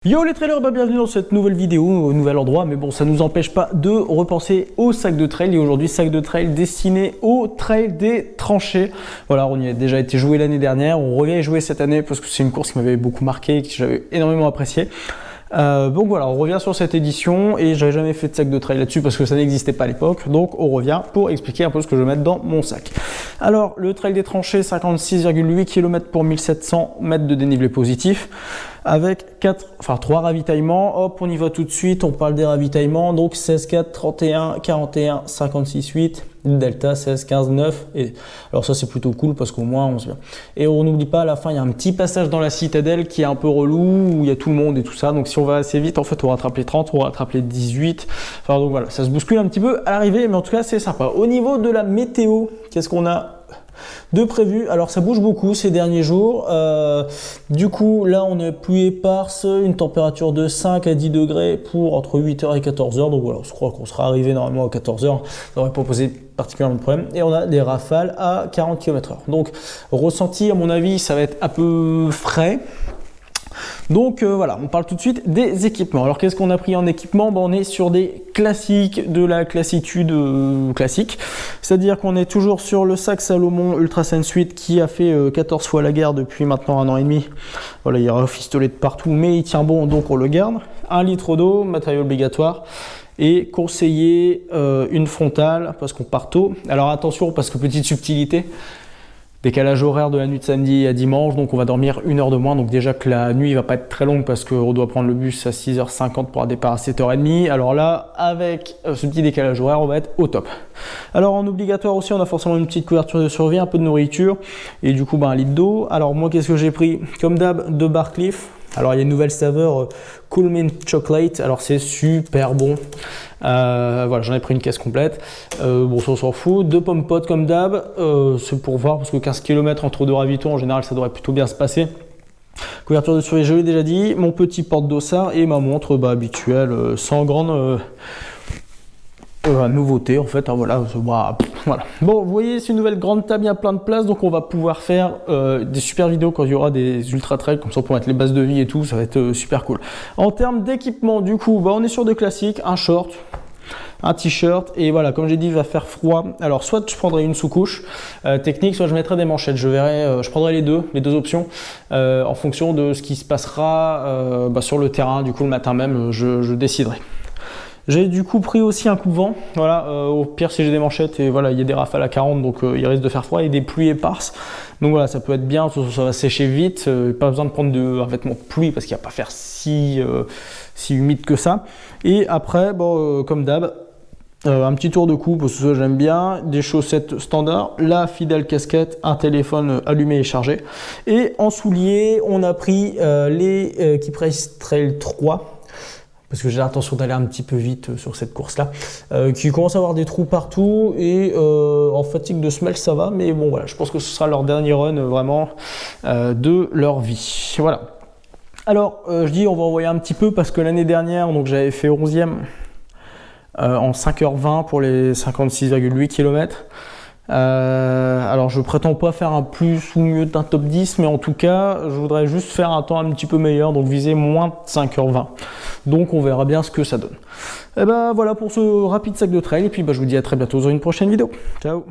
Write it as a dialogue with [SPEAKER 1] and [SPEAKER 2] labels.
[SPEAKER 1] Yo les trailers, bienvenue dans cette nouvelle vidéo, au nouvel endroit, mais bon ça nous empêche pas de repenser au sac de trail. Et aujourd'hui sac de trail destiné au trail des tranchées. Voilà, on y a déjà été joué l'année dernière, on revient y jouer cette année parce que c'est une course qui m'avait beaucoup marqué et que j'avais énormément apprécié. Donc voilà, on revient sur cette édition et j'avais jamais fait de sac de trail là-dessus parce que ça n'existait pas à l'époque. Donc on revient pour expliquer un peu ce que je vais mettre dans mon sac. Alors le trail des tranchées, 56,8 km pour 1700 mètres de dénivelé positif avec 3 ravitaillements. Hop, on y va tout de suite, on parle des ravitaillements. Donc 16, 4, 31, 41, 56, 8, delta 16, 15, 9. Et alors ça c'est plutôt cool parce qu'au moins on se vient. Et on n'oublie pas à la fin, il y a un petit passage dans la citadelle qui est un peu relou, où il y a tout le monde et tout ça. Donc si on va assez vite, en fait on rattrape les 30, on rattrape les 18. Enfin donc voilà, ça se bouscule un petit peu à l'arrivée, mais en tout cas c'est sympa. Au niveau de la météo, qu'est-ce qu'on a de prévu? Alors ça bouge beaucoup ces derniers jours. Du coup là on est pluie éparse, une température de 5 à 10 degrés pour entre 8h et 14h. Donc voilà, je crois qu'on sera arrivé normalement à 14h. Ça n'aurait pas posé particulièrement de problème. Et on a des rafales à 40 km/h. Donc ressenti à mon avis ça va être un peu frais. Donc voilà, on parle tout de suite des équipements. Alors qu'est-ce qu'on a pris en équipement? On est sur des classiques de la classitude classique. C'est-à-dire qu'on est toujours sur le sac Salomon Ultra Sense 8 qui a fait 14 fois la guerre depuis maintenant 1 an et demi. Voilà, il y a rafistolé de partout, mais il tient bon, donc on le garde. 1 litre d'eau, matériau obligatoire. Et conseiller une frontale parce qu'on part tôt. Alors attention, parce que petite subtilité, décalage horaire de la nuit de samedi à dimanche, donc on va dormir 1 heure de moins. Donc déjà que la nuit va pas être très longue parce qu'on doit prendre le bus à 6h50 pour un départ à 7h30. Alors là, avec ce petit décalage horaire, on va être au top. Alors en obligatoire aussi, on a forcément une petite couverture de survie, un peu de nourriture et du coup 1 litre d'eau. Alors moi, qu'est-ce que j'ai pris? Comme d'hab, de Barcliff. Alors il y a une nouvelle saveur Cool Mint Chocolate, alors c'est super bon. Voilà, j'en ai pris une caisse complète. Bon, ça on s'en fout. 2 pommes potes comme d'hab, c'est pour voir parce que 15 km entre 2 ravitaux en général ça devrait plutôt bien se passer. Couverture de survie, je l'ai déjà dit. Mon petit porte-dossard et ma montre habituelle, sans grande nouveauté en fait, hein, voilà. Bon, vous voyez, c'est une nouvelle grande table, il y a plein de place, donc on va pouvoir faire des super vidéos quand il y aura des ultra trails, comme ça on pourra mettre les bases de vie et tout, ça va être super cool. En termes d'équipement, du coup, on est sur des classiques, un short, un t-shirt, et voilà, comme j'ai dit, il va faire froid. Alors soit je prendrai une sous-couche technique, soit je mettrai des manchettes, je verrai, je prendrai les deux options en fonction de ce qui se passera sur le terrain. Du coup le matin même je déciderai. J'ai du coup pris aussi un coupe-vent, voilà, au pire si j'ai des manchettes et voilà, il y a des rafales à 40, donc il risque de faire froid et des pluies éparses. Donc voilà, ça peut être bien, ça va sécher vite, pas besoin de prendre un vêtement de pluie parce qu'il ne va pas faire si humide que ça. Et après, comme d'hab, un petit tour de cou parce que ça j'aime bien, des chaussettes standards, la fidèle casquette, un téléphone allumé et chargé. Et en souliers, on a pris les Keeprace Trail 3. Parce que j'ai l'intention d'aller un petit peu vite sur cette course-là, qui commence à avoir des trous partout et en fatigue de semelle ça va, mais bon voilà, je pense que ce sera leur dernier run vraiment de leur vie. Voilà. Alors je dis on va envoyer un petit peu parce que l'année dernière, donc j'avais fait 11e en 5h20 pour les 56,8 km. Alors je prétends pas faire un plus ou mieux d'un top 10, mais en tout cas je voudrais juste faire un temps un petit peu meilleur, donc viser moins de 5h20. Donc on verra bien ce que ça donne. Et voilà pour ce rapide sac de trail, et puis je vous dis à très bientôt dans une prochaine vidéo. Ciao.